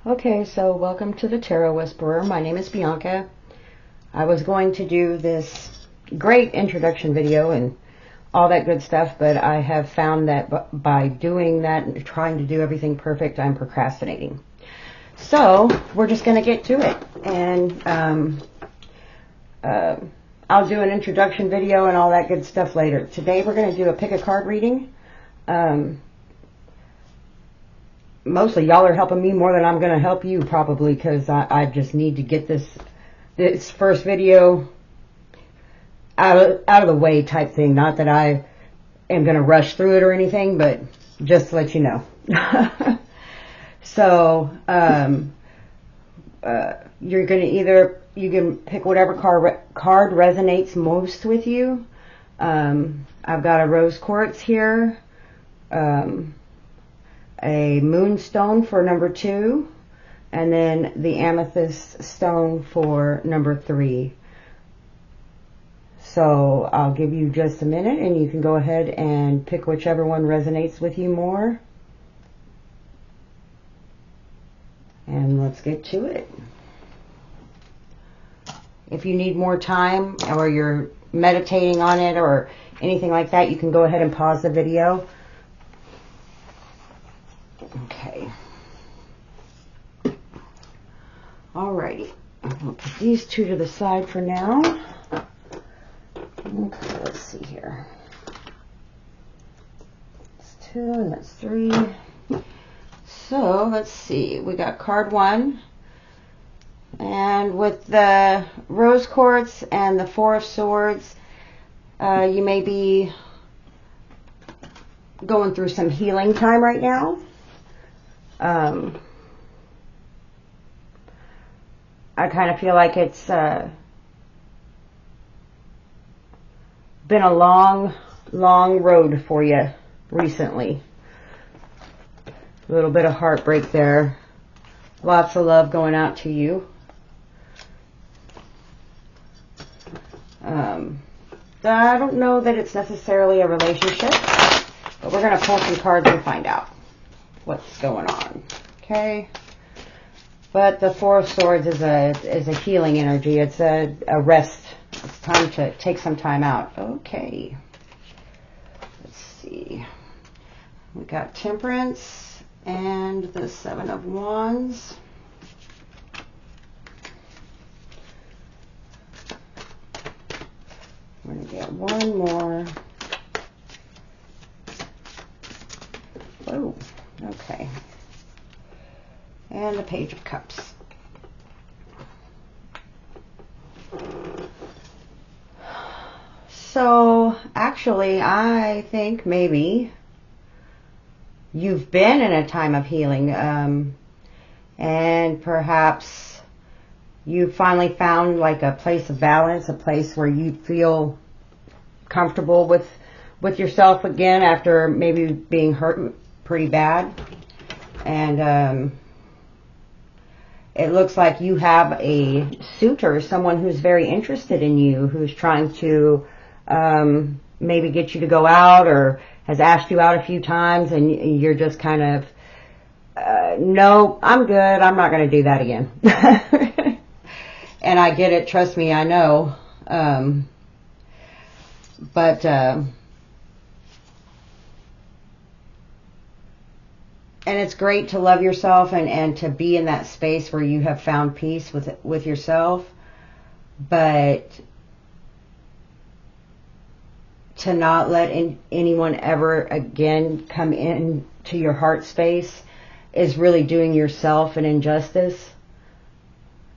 Okay, so welcome to the Tarot Whisperer. My name is Bianca. I was going to do this great introduction video and all that good stuff, but I have found that by doing that and trying to do everything perfect, I'm procrastinating. So we're just going to get to it, and I'll do an introduction video and all that good stuff later. Today we're going to do a pick a card reading. Mostly y'all are helping me more than I'm going to help you, probably, because I just need to get this first video out of the way type thing. Not that I am going to rush through it or anything, but just to let you know. So you're going to you can pick whatever card resonates most with you. I've got a rose quartz here, a moonstone for number 2, and then the amethyst stone for number 3. So I'll give you just a minute and you can go ahead and pick whichever one resonates with you more. And let's get to it. If you need more time or you're meditating on it or anything like that, you can go ahead and pause the video. Okay. Alrighty. I'll put these two to the side for now. Okay, let's see here. That's 2 and that's 3. So, let's see. We got card 1. And with the rose quartz and the 4 of swords, you may be going through some healing time right now. I kind of feel like it's been a long road for you recently. A little bit of heartbreak there. Lots of love going out to you. I don't know that it's necessarily a relationship, but we're going to pull some cards and find out what's going on. Okay. But the 4 of swords is a healing energy. It's a rest. It's time to take some time out. Okay. Let's see. We got temperance and the 7 of wands. We're going to get one more. Oh, okay. And the Page of Cups. So, actually, I think maybe you've been in a time of healing, and perhaps you finally found like a place of balance, a place where you feel comfortable with yourself again after maybe being hurt pretty bad. And it looks like you have a suitor, someone who's very interested in you, who's trying to maybe get you to go out or has asked you out a few times, and you're just kind of, no, I'm good. I'm not going to do that again. And I get it. Trust me, I know. But and it's great to love yourself and to be in that space where you have found peace with yourself. But to not let anyone ever again come into your heart space is really doing yourself an injustice.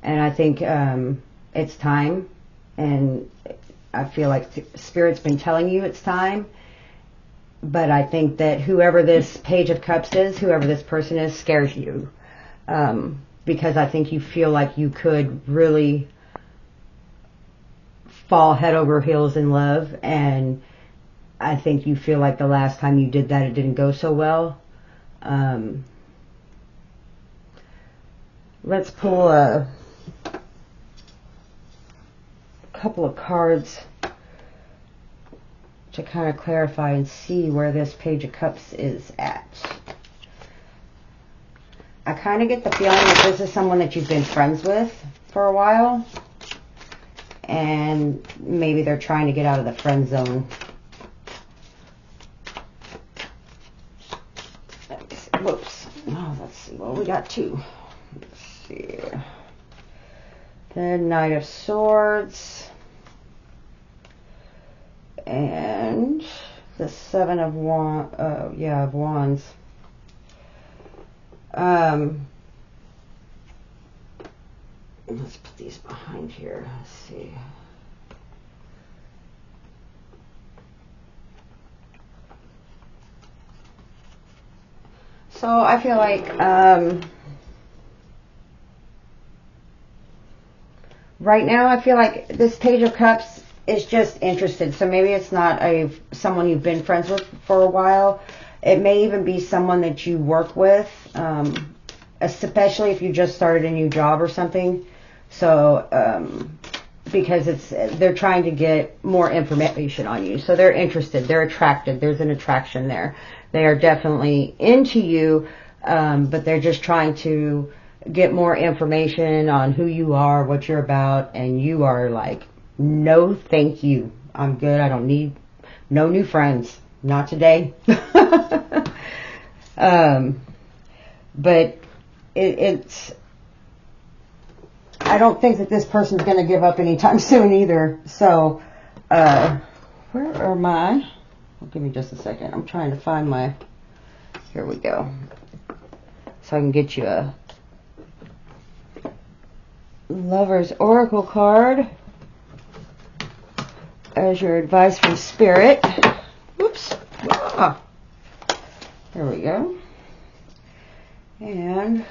And I think it's time, and I feel like Spirit's been telling you it's time. But I think that whoever this Page of Cups is, whoever this person is, scares you. Because I think you feel like you could really fall head over heels in love. And I think you feel like the last time you did that, it didn't go so well. Let's pull a couple of cards to kind of clarify and see where this Page of Cups is at. I kind of get the feeling that this is someone that you've been friends with for a while. And maybe they're trying to get out of the friend zone. Whoops. Oh, let's see. Well, we got two. Let's see. The Knight of Swords. And the Seven of Wands. Of Wands. Let's put these behind here. Let's see. So I feel like right now I feel like this Page of Cups is just interested. So maybe it's not someone you've been friends with for a while. It may even be someone that you work with, especially if you just started a new job or something. So, because they're trying to get more information on you. So they're interested. They're attracted. There's an attraction there. They are definitely into you, but they're just trying to get more information on who you are, what you're about, and you are like, no, thank you. I'm good. I don't need no new friends. Not today. But it's... I don't think that this person's going to give up anytime soon either. So, where are my... Well, give me just a second. I'm trying to find my... Here we go. So I can get you a Lover's Oracle card as your advice from Spirit. Whoops. Ah. There we go. And...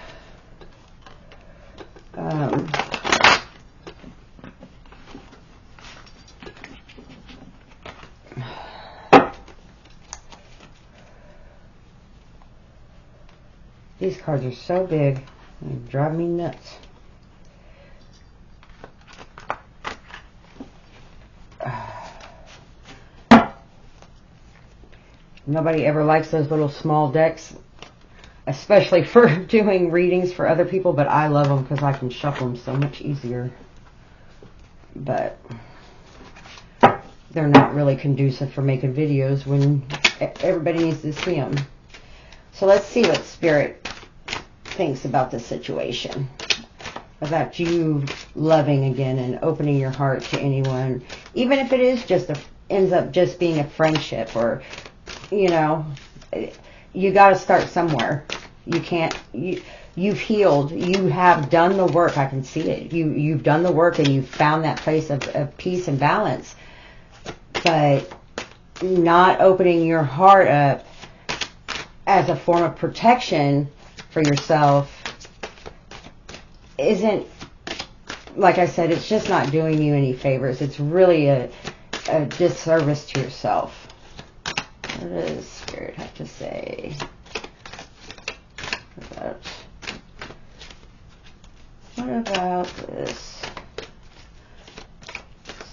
these cards are so big, they drive me nuts. Nobody ever likes those little small decks, especially for doing readings for other people, but I love them because I can shuffle them so much easier. But they're not really conducive for making videos when everybody needs to see them. So let's see what Spirit thinks about this situation. About you loving again and opening your heart to anyone. Even if it is just ends up just being a friendship, or, you know, you got to start somewhere. You can't, you've healed. You have done the work. I can see it. You've done the work and you've found that place of peace and balance. But not opening your heart up as a form of protection for yourself isn't, like I said, it's just not doing you any favors. It's really a disservice to yourself. What does Spirit have to say about, what about this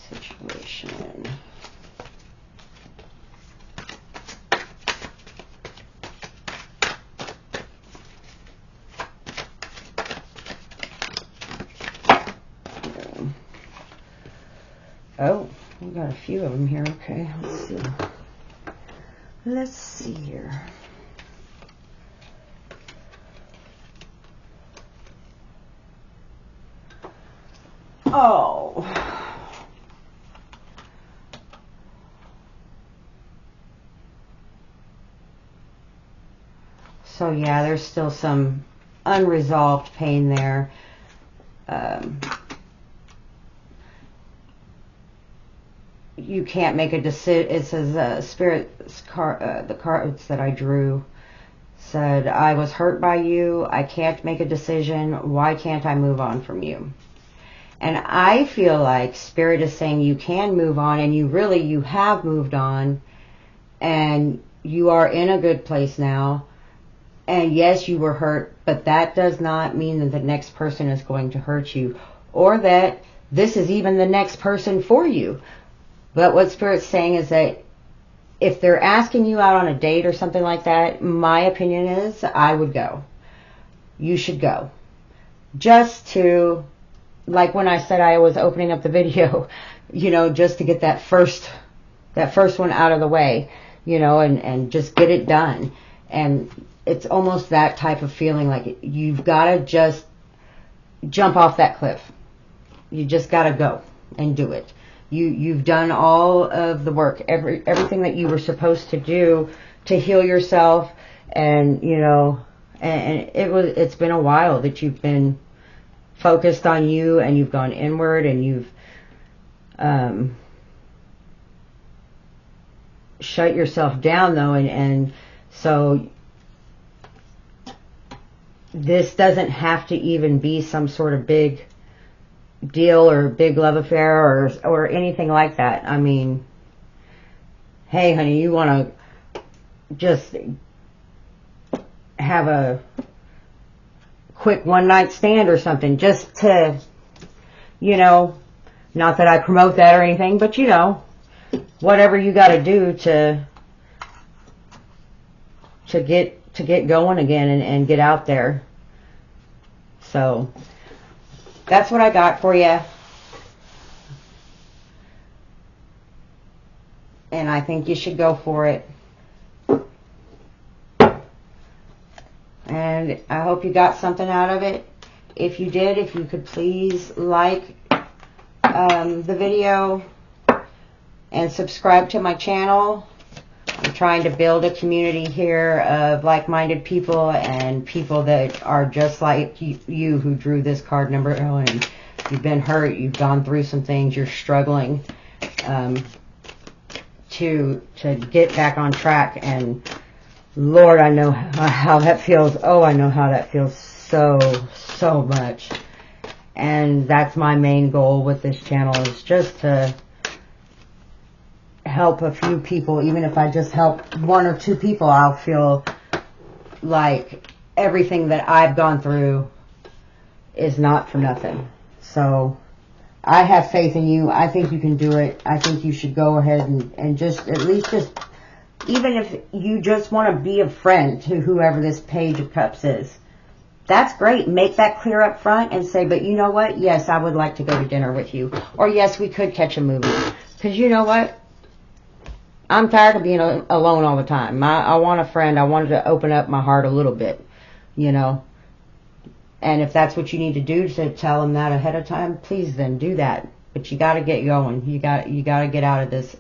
situation? Oh, we got a few of them here. Okay, let's see. Let's see here. Oh. So yeah, there's still some unresolved pain there. You can't make a decision. It says, Spirit's the cards that I drew said, I was hurt by you. I can't make a decision. Why can't I move on from you? And I feel like Spirit is saying you can move on, and you have moved on, and you are in a good place now. And yes, you were hurt, but that does not mean that the next person is going to hurt you, or that this is even the next person for you. But what Spirit's saying is that if they're asking you out on a date or something like that, my opinion is I would go. you should go. Just to, like when I said I was opening up the video, you know, just to get that first one out of the way, you know, and just get it done. And it's almost that type of feeling, like you've got to just jump off that cliff. You just got to go and do it. You've done all of the work, everything that you were supposed to do to heal yourself, and you know, and it's been a while that you've been focused on you, and you've gone inward, and you've shut yourself down though, and so this doesn't have to even be some sort of big deal or big love affair or anything like that. I mean, hey honey, you want to just have a quick one night stand or something, just to, you know, not that I promote that or anything, but you know, whatever you got to do to get going again and get out there. So that's what I got for you. And I think you should go for it. And I hope you got something out of it. If you did, if you could please like the video and subscribe to my channel. I'm trying to build a community here of like-minded people and people that are just like you who drew this card number 0, and you've been hurt, you've gone through some things, you're struggling to get back on track. And Lord, I know how that feels. Oh, I know how that feels so much. And that's my main goal with this channel, is just to help a few people. Even if I just help 1 or 2 people, I'll feel like everything that I've gone through is not for nothing. So I have faith in you. I think you can do it. I think you should go ahead and just at least even if you just want to be a friend to whoever this Page of Cups is, that's great. Make that clear up front and say, but you know what? Yes, I would like to go to dinner with you. Or yes, we could catch a movie. Because you know what? I'm tired of being alone all the time. I want a friend. I wanted to open up my heart a little bit, you know. And if that's what you need to do to tell them that ahead of time, please then do that. But you got to get going. You got to get out of this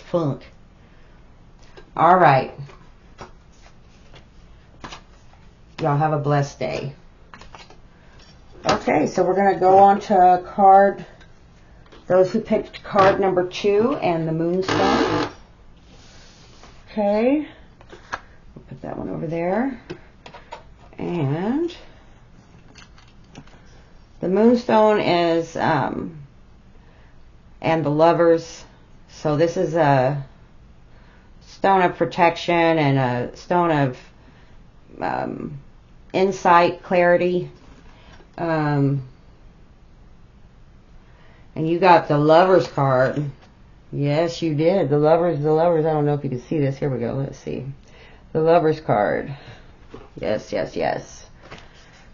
funk. All right. Y'all have a blessed day. Okay, so we're going to go on to card. Those who picked card number 2 and the Moonstone. Okay. We'll put that one over there. And the Moonstone is, and the Lovers. So this is a stone of protection and a stone of insight, clarity. And you got the Lovers card. Yes, you did. The Lovers. I don't know if you can see this. Here we go. Let's see. The Lovers card. Yes, yes, yes.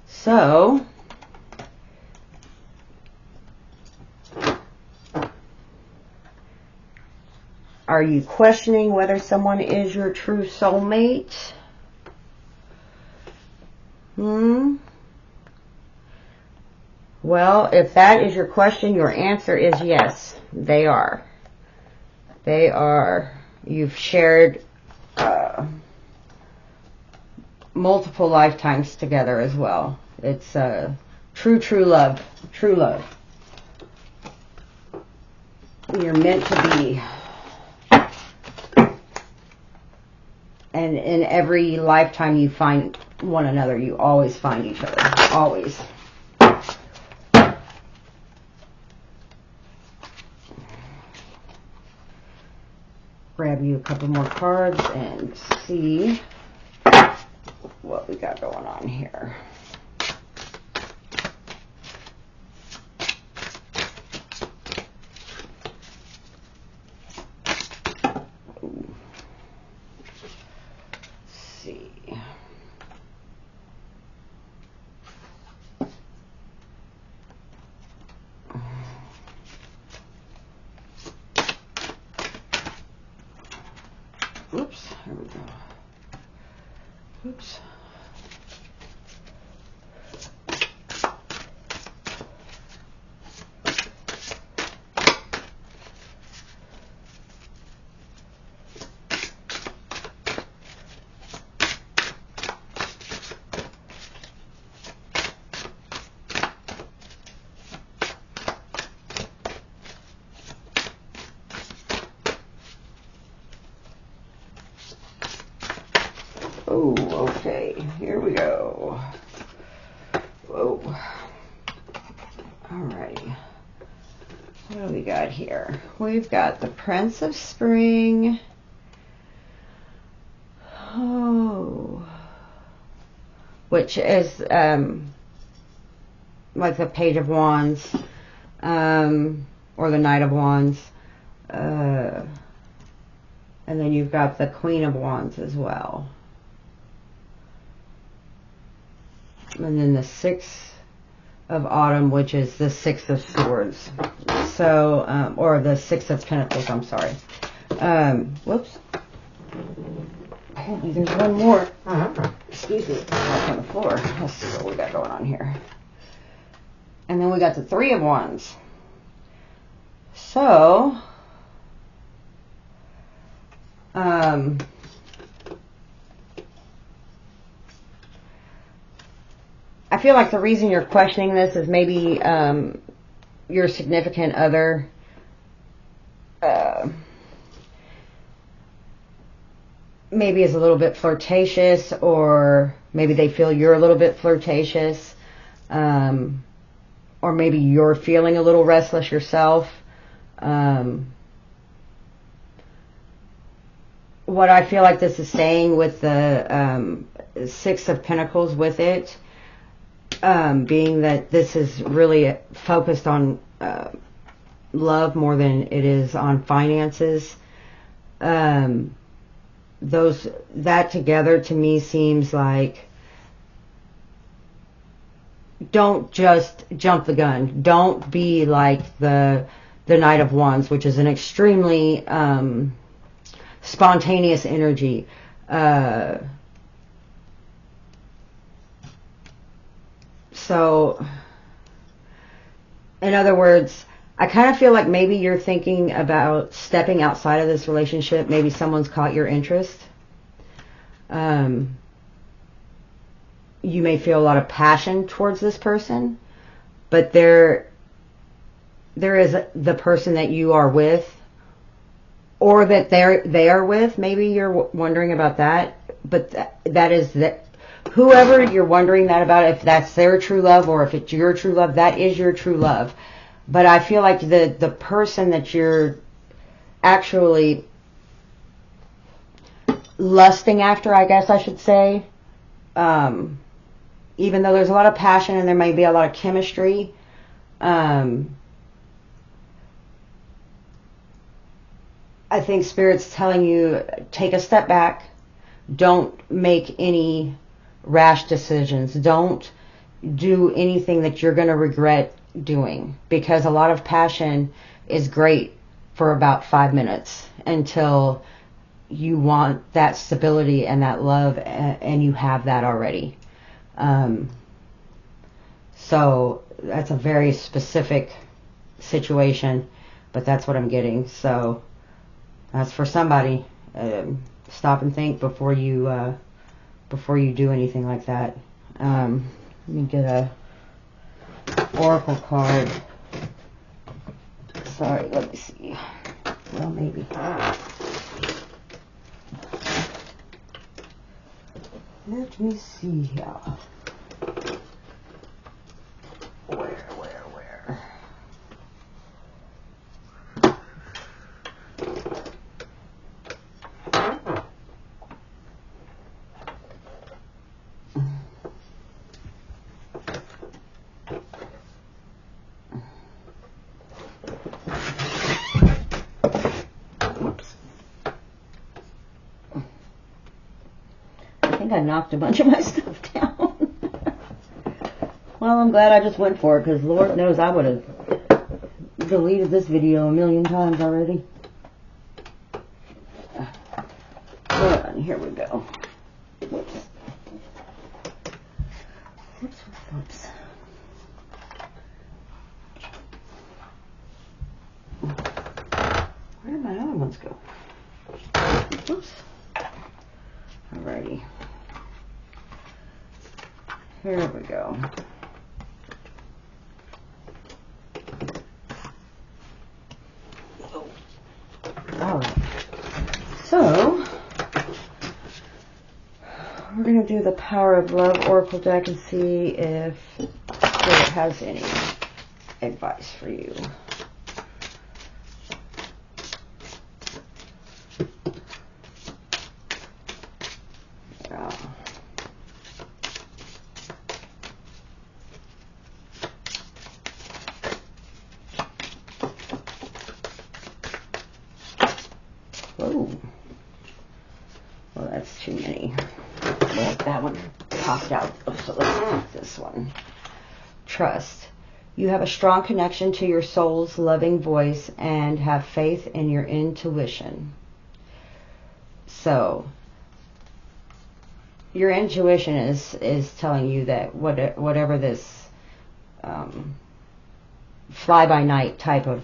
So, are you questioning whether someone is your true soulmate? Well, if that is your question, your answer is yes, they are. They are. You've shared multiple lifetimes together as well. It's true love. True love. You're meant to be. And in every lifetime you find one another, you always find each other. Always. Grab you a couple more cards and see what we got going on here. Let's see. Oops. Oh, okay, here we go. Whoa. Alrighty. What do we got here? We've got the Prince of Spring. Oh. Which is like the Page of Wands, or the Knight of Wands. And then you've got the Queen of Wands as well. And then the Six of Autumn, which is the Six of Swords. So, or the Six of Pentacles, I'm sorry. Whoops. Apparently there's one more. Excuse me. Up on the floor. Let's see what we got going on here. And then we got the Three of Wands. So, I feel like the reason you're questioning this is maybe your significant other maybe is a little bit flirtatious, or maybe they feel you're a little bit flirtatious, or maybe you're feeling a little restless yourself. What I feel like this is saying with the Six of Pentacles with it, being that this is really focused on love more than it is on finances. That together to me seems like, don't just jump the gun. Don't be like the Knight of Wands, which is an extremely spontaneous energy. So, in other words, I kind of feel like maybe you're thinking about stepping outside of this relationship. Maybe someone's caught your interest. You may feel a lot of passion towards this person, but there is the person that you are with, or that they are with. Maybe you're wondering about that, but that is that. Whoever you're wondering that about, if that's their true love or if it's your true love, that is your true love. But I feel like the person that you're actually lusting after, I guess I should say, even though there's a lot of passion and there may be a lot of chemistry, I think Spirit's telling you, take a step back. Don't make any rash decisions. Don't do anything that you're going to regret doing, because a lot of passion is great for about 5 minutes until you want that stability and that love, and you have that already. So that's a very specific situation, but that's what I'm getting. So that's for somebody. Stop and think before you do anything like that. Let me get a oracle card. Sorry, let me see. Well, maybe. Let me see here. Where? I knocked a bunch of my stuff down. Well, I'm glad I just went for it, because Lord knows I would have deleted this video a million times already. Hold on, here we go. Whoops. Whoops, whoops. Where did my other ones go? Oops. Alrighty. Here we go. Alright. So, we're going to do the Power of Love Oracle deck and see if Spirit has any advice for you. Whoa. Well, that's too many. Well, that one popped out. So let's do this one. Trust. You have a strong connection to your soul's loving voice and have faith in your intuition. So, your intuition is telling you that whatever this fly-by-night type of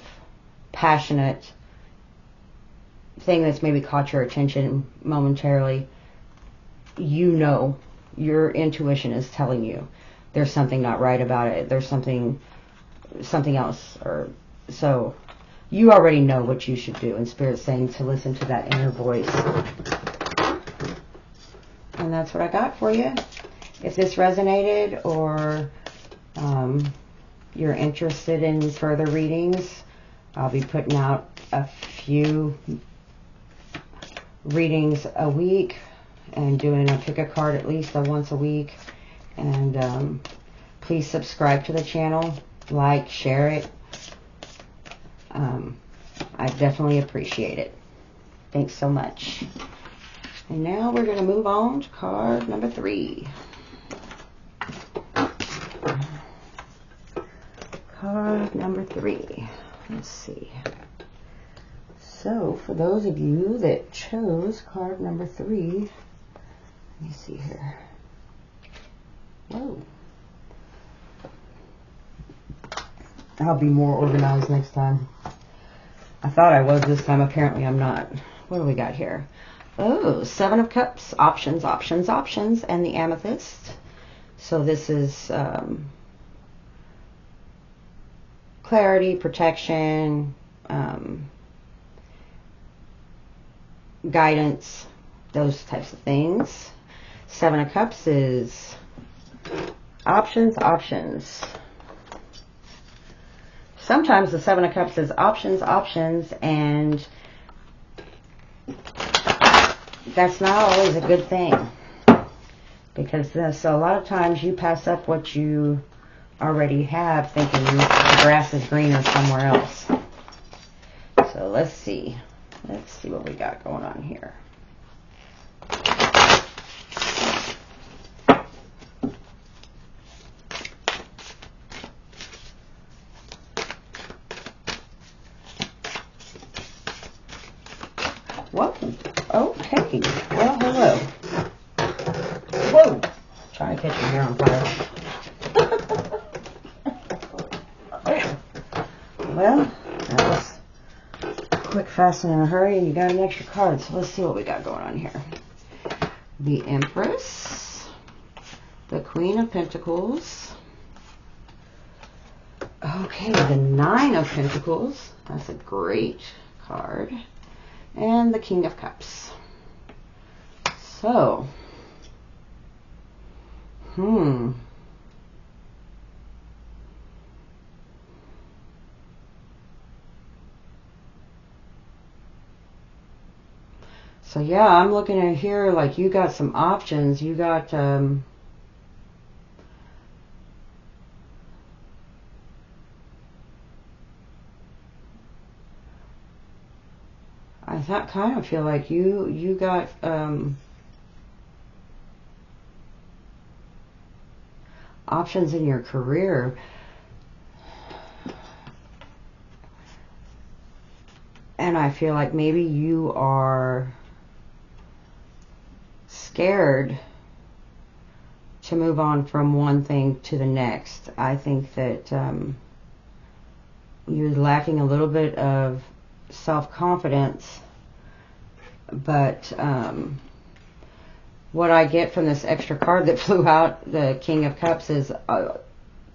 passionate thing that's maybe caught your attention momentarily, you know, your intuition is telling you there's something not right about it. There's something else, or so you already know what you should do. And Spirit's saying to listen to that inner voice. And that's what I got for you. If this resonated, or you're interested in further readings, I'll be putting out a few readings a week and doing a pick a card at least once a week. And please subscribe to the channel, like, share it. I definitely appreciate it. Thanks so much. And now we're going to move on to card number 3. Card number 3. Let's see. So, for those of you that chose card number 3, let me see here. Whoa. I'll be more organized next time. I thought I was this time. Apparently I'm not. What do we got here? Oh, 7 of Cups. Options, options, options. And the Amethyst. So this is clarity, protection, guidance, those types of things. 7 of Cups is options, options. Sometimes the 7 of Cups is options, options, and that's not always a good thing, because so a lot of times you pass up what you already have thinking the grass is greener somewhere else. So let's see what we got going on here. Whoa. Okay. Well, hello. Whoa. Trying to catch your hair on fire. Well, that was quick, fast, and in a hurry, and you got an extra card. So let's see what we got going on here. The Empress. The Queen of Pentacles. Okay, the 9 of Pentacles. That's a great card. And the King of Cups. So, So yeah, I'm looking at here like you got some options. You got I kind of feel like you got options in your career. And I feel like maybe you are scared to move on from one thing to the next. I think that you're lacking a little bit of self-confidence, but what I get from this extra card that flew out, the King of Cups, is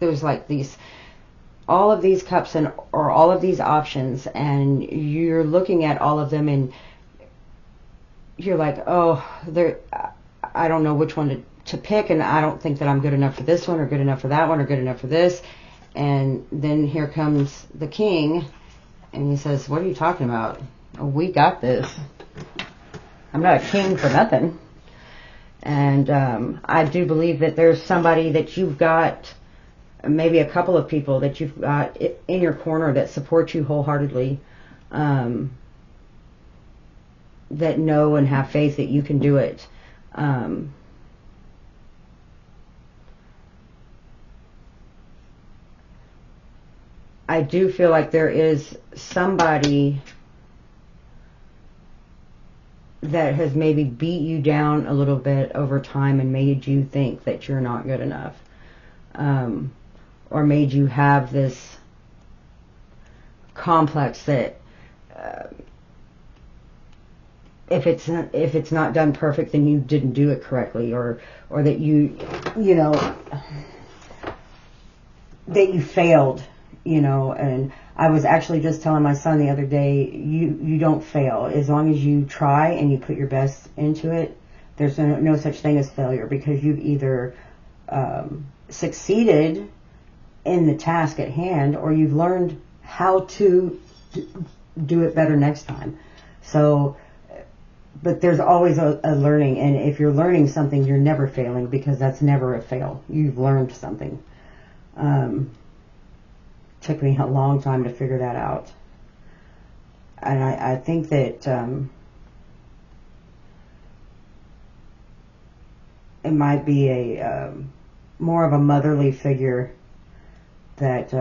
there's like all of these cups or all of these options, and you're looking at all of them and you're like, oh, I don't know which one to pick, and I don't think that I'm good enough for this one or good enough for that one or good enough for this. And then here comes the King, and he says, what are you talking about? Oh, we got this. I'm not a king for nothing. And I do believe that there's somebody that you've got, maybe a couple of people that you've got in your corner that support you wholeheartedly, that know and have faith that you can do it. I do feel like there is somebody that has maybe beat you down a little bit over time and made you think that you're not good enough. Or made you have this complex that if it's not done perfect, then you didn't do it correctly, or that you know, that you failed, you know. And I was actually just telling my son the other day, you don't fail. As long as you try and you put your best into it, there's no such thing as failure, because you've either succeeded in the task at hand, or you've learned how to do it better next time. So, but there's always a learning, and if you're learning something, you're never failing, because that's never a fail. You've learned something. Took me a long time to figure that out. And I think that it might be a more of a motherly figure that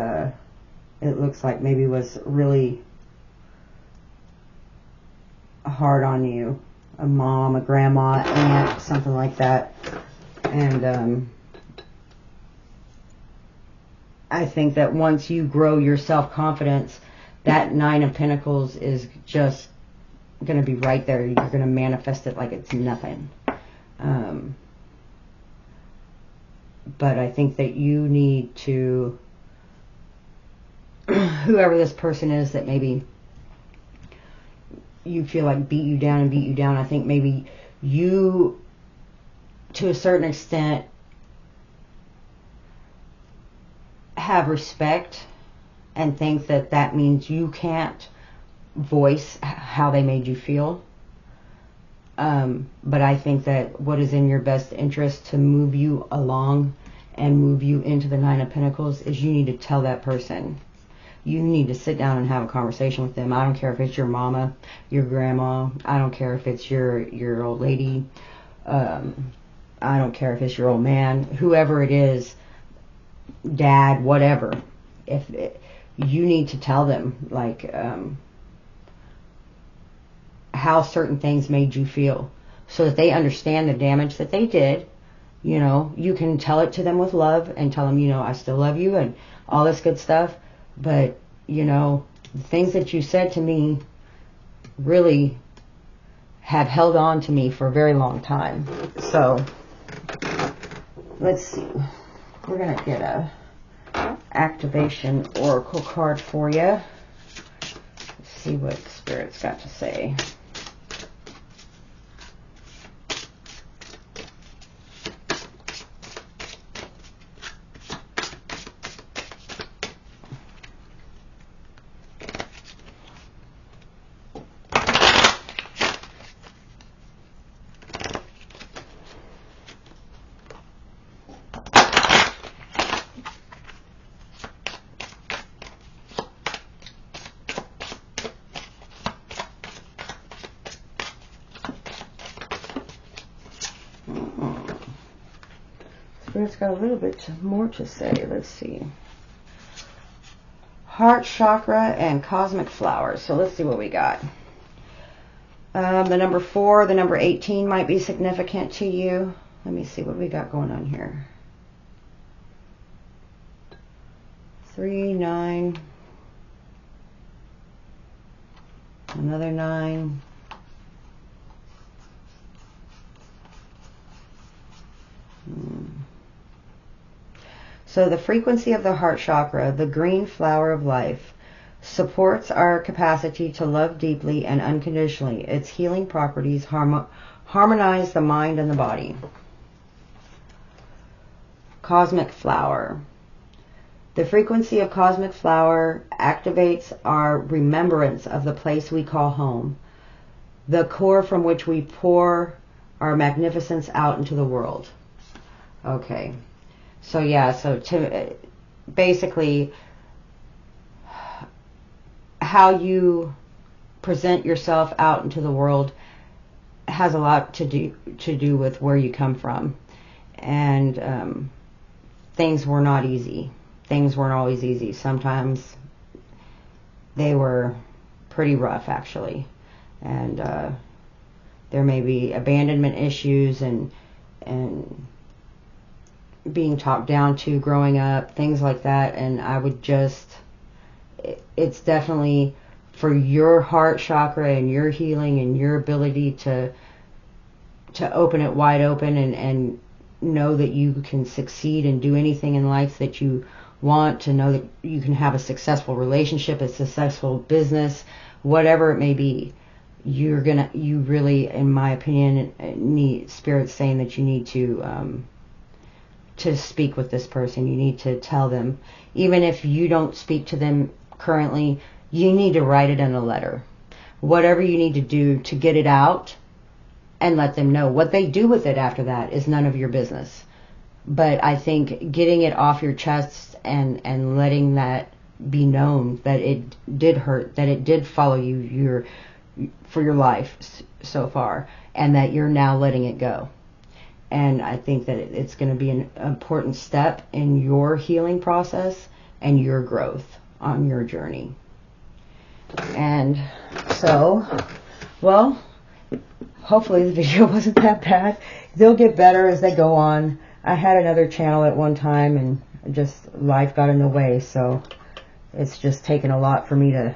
it looks like maybe was really hard on you. A mom, a grandma, aunt, something like that. And I think that once you grow your self-confidence, that Nine of Pentacles is just going to be right there. You're going to manifest it like it's nothing. But I think that you need to, whoever this person is that maybe you feel like beat you down, I think maybe you, to a certain extent, have respect and think that that means you can't voice how they made you feel. But I think that what is in your best interest to move you along and move you into the Nine of Pentacles is you need to tell that person. You need to sit down and have a conversation with them. I don't care if it's your mama, your grandma. I don't care if it's your old lady. I don't care if it's your old man. Whoever it is, dad, whatever. You need to tell them, like, how certain things made you feel, so that they understand the damage that they did. You know, you can tell it to them with love and tell them, you know, I still love you and all this good stuff. But, you know, the things that you said to me really have held on to me for a very long time. So, let's see. We're going to get a activation oracle card for you. Let's see what Spirit's got to say. It's got a little bit more to say. Let's see. Heart chakra and cosmic flowers. So let's see what we got. The number 4, the number 18 might be significant to you. Let me see what we got going on here. 3, 9. Another 9. So the frequency of the heart chakra, the green flower of life, supports our capacity to love deeply and unconditionally. Its healing properties harmonize the mind and the body. Cosmic flower. The frequency of cosmic flower activates our remembrance of the place we call home, the core from which we pour our magnificence out into the world. Okay. So yeah, so to basically how you present yourself out into the world has a lot to do with where you come from. And things were not easy. Things weren't always easy. Sometimes they were pretty rough, actually. And there may be abandonment issues and being talked down to growing up, things like that. And I would just, it's definitely for your heart chakra and your healing and your ability to open it wide open and know that you can succeed and do anything in life that you want, to know that you can have a successful relationship, a successful business, whatever it may be. You really, in my opinion, need, Spirit's saying that you need to speak with this person. You need to tell them, even if you don't speak to them currently, you need to write it in a letter. Whatever you need to do to get it out and let them know. What they do with it after that is none of your business. But I think getting it off your chest and letting that be known that it did hurt, that it did follow you for your life so far, and that you're now letting it go. And I think that it's going to be an important step in your healing process and your growth on your journey. And so, well, hopefully the video wasn't that bad. They'll get better as they go on. I had another channel at one time and just life got in the way. So it's just taken a lot for me to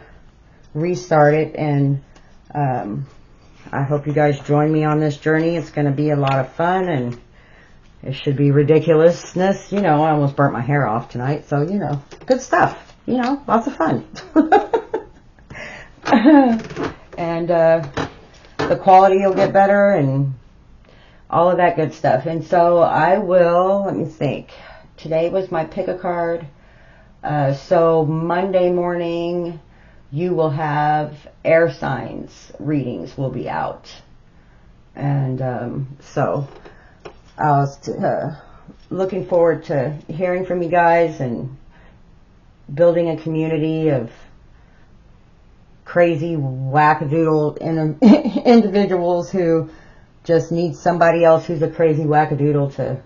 restart it. And I hope you guys join me on this journey. It's going to be a lot of fun and it should be ridiculousness. You know, I almost burnt my hair off tonight. So, you know, good stuff. You know, lots of fun. And the quality will get better and all of that good stuff. And so I will, let me think. Today was my pick a card. So Monday morning you will have air signs readings will be out. And so I was looking forward to hearing from you guys and building a community of crazy wackadoodle individuals who just need somebody else who's a crazy wackadoodle to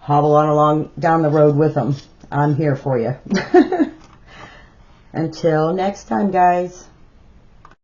hobble on along down the road with them. I'm here for you. Until next time, guys.